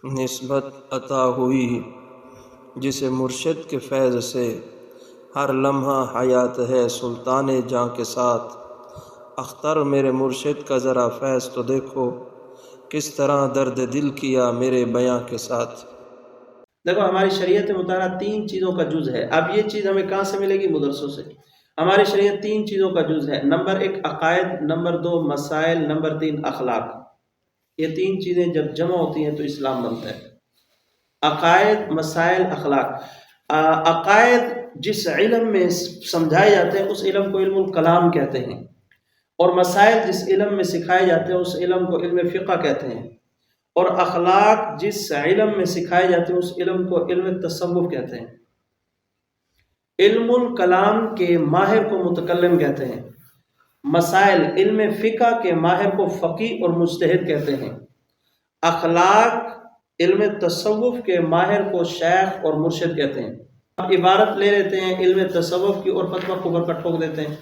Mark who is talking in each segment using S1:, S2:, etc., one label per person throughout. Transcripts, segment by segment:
S1: نسبت عطا ہوئی جسے مرشد کے فیض سے ہر لمحہ حیات ہے سلطان جاں کے ساتھ۔ اختر میرے مرشد کا ذرا فیض تو دیکھو، کس طرح درد دل کیا میرے بیاں کے ساتھ۔
S2: دیکھو ہماری شریعت مطالعہ 3 چیزوں کا جز ہے۔ اب یہ چیز ہمیں کہاں سے ملے گی؟ مدرسوں سے۔ ہماری شریعت 3 چیزوں کا جز ہے۔ نمبر 1 عقائد، نمبر 2 مسائل، نمبر 3 اخلاق۔ یہ 3 چیزیں جب جمع ہوتی ہیں تو اسلام بنتا ہے۔ عقائد، مسائل، اخلاق۔ عقائد جس علم میں سمجھائے جاتے ہیں اس علم کو علم الکلام کہتے ہیں، اور مسائل جس علم میں سکھائے جاتے ہیں اس علم کو علم فقہ کہتے ہیں، اور اخلاق جس علم میں سکھائے جاتے ہیں اس علم کو علم تصوف کہتے ہیں۔ علم الکلام کے ماہر کو متکلم کہتے ہیں، مسائل علم فقہ کے ماہر کو فقیہ اور مجتہد کہتے ہیں، اخلاق علم تصوف کے ماہر کو شیخ اور مرشد کہتے ہیں۔ اب عبارت لے لیتے ہیں علم تصوف کی اور فتویٰ کفر کا ٹھوک دیتے ہیں۔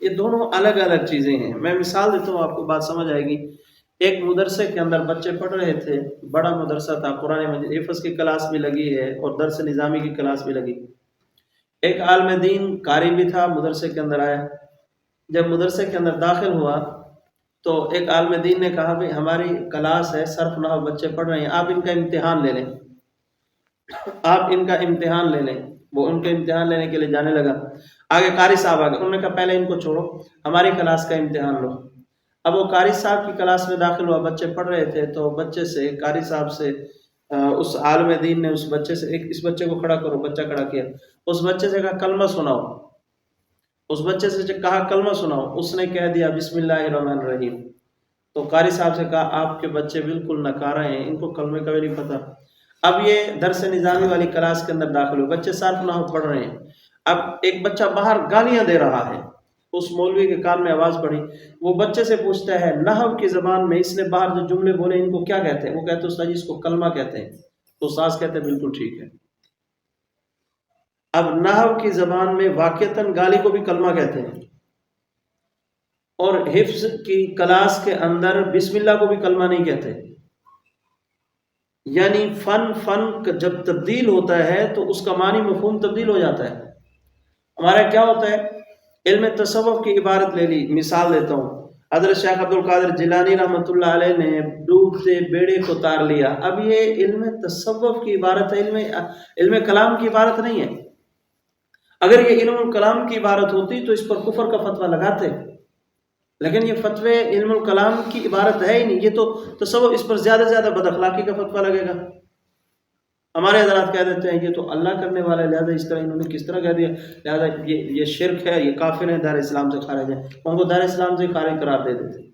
S2: یہ دونوں الگ الگ چیزیں ہیں۔ میں مثال دیتا ہوں، آپ کو بات سمجھ آئے گی۔ ایک مدرسے کے اندر بچے پڑھ رہے تھے، بڑا مدرسہ تھا، قرآن مجید حفظ کی کلاس بھی لگی ہے اور درس نظامی کی کلاس بھی لگی۔ ایک عالم دین قاری بھی تھا، مدرسے کے اندر آیا۔ جب مدرسے کے اندر داخل ہوا تو ایک عالم دین نے کہا بھئی ہماری کلاس ہے، صرف نحو بچے پڑھ رہے ہیں، آپ ان کا امتحان لے لیں، آپ ان کا امتحان لے لیں۔ وہ ان کے امتحان لینے کے لیے جانے لگا، آگے قاری صاحب آگے، انہوں نے کہا پہلے ان کو چھوڑو، ہماری کلاس کا امتحان لو۔ اب وہ قاری صاحب کی کلاس میں داخل ہوا، بچے پڑھ رہے تھے، تو بچے سے قاری صاحب سے اس عالم دین نے اس بچے سے اس بچے کو کھڑا کرو، بچہ کھڑا کیا، اس بچے سے کہا کلمہ سناؤ، اس بچے سے کہا کلمہ سناؤ، اس نے کہہ دیا بسم اللہ الرحمن الرحیم۔ تو قاری صاحب سے کہا آپ کے بچے بالکل نکارہ ہیں، ان کو کلمے کا بھی نہیں پتہ۔ اب یہ درس نظامی والی کلاس کے اندر داخل ہوئے، بچے صرف نحو پڑھ رہے ہیں۔ اب ایک بچہ باہر گالیاں دے رہا ہے، اس مولوی کے کان میں آواز پڑی، وہ بچے سے پوچھتا ہے نحو کی زبان میں اس نے باہر جو جملے بولے ان کو کیا کہتے ہیں؟ وہ کہتے ہیں استاد جی اس کو کلمہ کہتے ہیں۔ تو استاد کہتے ہیں بالکل ٹھیک ہے۔ اب نحو کی زبان میں واقعتاً گالی کو بھی کلمہ کہتے ہیں، اور حفظ کی کلاس کے اندر بسم اللہ کو بھی کلمہ نہیں کہتے۔ یعنی فن جب تبدیل ہوتا ہے تو اس کا معنی مفہوم تبدیل ہو جاتا ہے۔ ہمارا کیا ہوتا ہے؟ علم تصوف کی عبارت لے لی، مثال دیتا ہوں، حضرت شیخ عبد القادر جیلانی رحمۃ اللہ علیہ نے ڈوبتے بیڑے کو تار لیا۔ اب یہ علم تصوف کی عبارت ہے، علم کلام کی عبارت نہیں ہے۔ اگر یہ علم الکلام کی عبارت ہوتی تو اس پر کفر کا فتویٰ لگاتے، لیکن یہ فتوے علم الکلام کی عبارت ہے ہی نہیں، یہ تو تصوف، اس پر زیادہ سے زیادہ بد اخلاقی کا فتویٰ لگے گا۔ ہمارے حضرات کہہ دیتے ہیں یہ تو اللہ کرنے والا ہے، لہذا اس طرح انہوں نے کس طرح کہہ دیا، لہذا یہ شرک ہے، یہ کافر ہیں، دار اسلام سے خارج ہیں، ان کو دار اسلام سے خارج قرار دے دیتے۔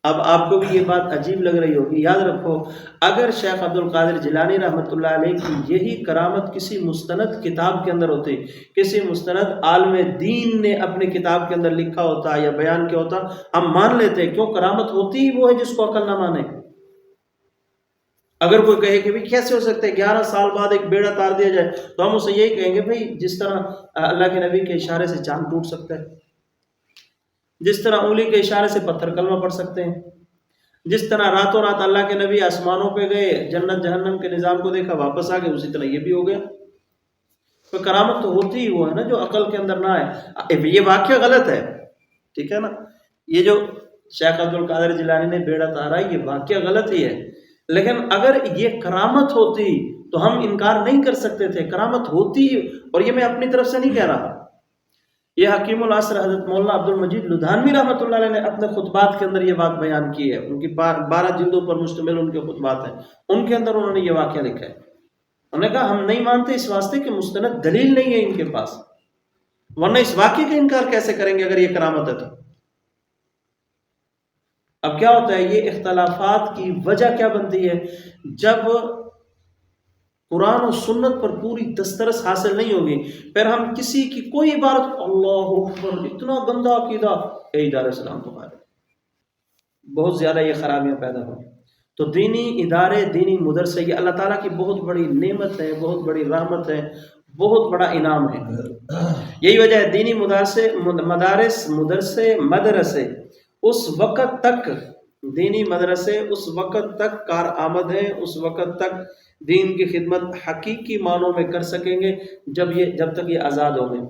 S2: اب آپ کو بھی یہ بات عجیب لگ رہی ہوگی، یاد رکھو اگر شیخ عبد القادر جیلانی رحمۃ اللہ علیہ کی یہی کرامت کسی مستند کتاب کے اندر ہوتی، کسی مستند عالم دین نے اپنی کتاب کے اندر لکھا ہوتا یا بیان کیا ہوتا، ہم مان لیتے، کیوں؟ کرامت ہوتی ہی وہ ہے جس کو عقل نہ مانے۔ اگر کوئی کہے کہ بھئی کیسے ہو سکتے ہیں 11 سال بعد ایک بیڑا تار دیا جائے، تو ہم اسے یہی کہیں گے بھئی جس طرح اللہ کے نبی کے اشارے سے چاند ٹوٹ سکتا ہے، جس طرح انگلی کے اشارے سے پتھر کلمہ پڑھ سکتے ہیں، جس طرح راتوں رات اللہ کے نبی آسمانوں پہ گئے، جنت جہنم کے نظام کو دیکھا واپس آ گئے، اسی طرح یہ بھی ہو گیا۔ تو کرامت تو ہوتی ہی وہ ہے نا جو عقل کے اندر نہ آئے۔ یہ واقعہ غلط ہے، ٹھیک ہے نا، یہ جو شیخ عبد القادر جیلانی نے بیڑا تارا یہ واقعہ غلط ہی ہے، لیکن اگر یہ کرامت ہوتی تو ہم انکار نہیں کر سکتے تھے۔ کرامت ہوتی، اور یہ میں اپنی طرف سے نہیں کہہ رہا، یہ حکیم العصر حضرت مولانا عبد المجید لدھانوی رحمۃ اللہ علیہ نے اپنے خطبات کے اندر یہ بات بیان کی ہے، ان کی 12 جلدوں پر مشتمل ان کے خطبات ہیں، ان کے اندر انہوں نے یہ واقعہ لکھا ہے۔ انہوں نے کہا ہم نہیں مانتے اس واسطے کہ مستند دلیل نہیں ہے ان کے پاس، ورنہ اس واقعے کا انکار کیسے کریں گے اگر یہ کرامت ہے تو۔ اب کیا ہوتا ہے، یہ اختلافات کی وجہ کیا بنتی ہے؟ جب قرآن و سنت پر پوری دسترس حاصل نہیں ہوگی، پھر ہم کسی کی کوئی عبارت اللہ اکبر اتنا گندا عقیدہ، ادارہ اسلام تو خارج، بہت زیادہ یہ خرابیاں پیدا ہوں۔ تو دینی ادارے، دینی مدرسے، یہ اللہ تعالیٰ کی بہت بڑی نعمت ہے، بہت بڑی رحمت ہے، بہت بڑا انعام ہے۔ یہی وجہ ہے دینی مدارس، مدرسے اس وقت تک دینی مدرسے اس وقت تک کارآمد ہیں، اس وقت تک دین کی خدمت حقیقی معنوں میں کر سکیں گے جب تک یہ آزاد ہوں گے۔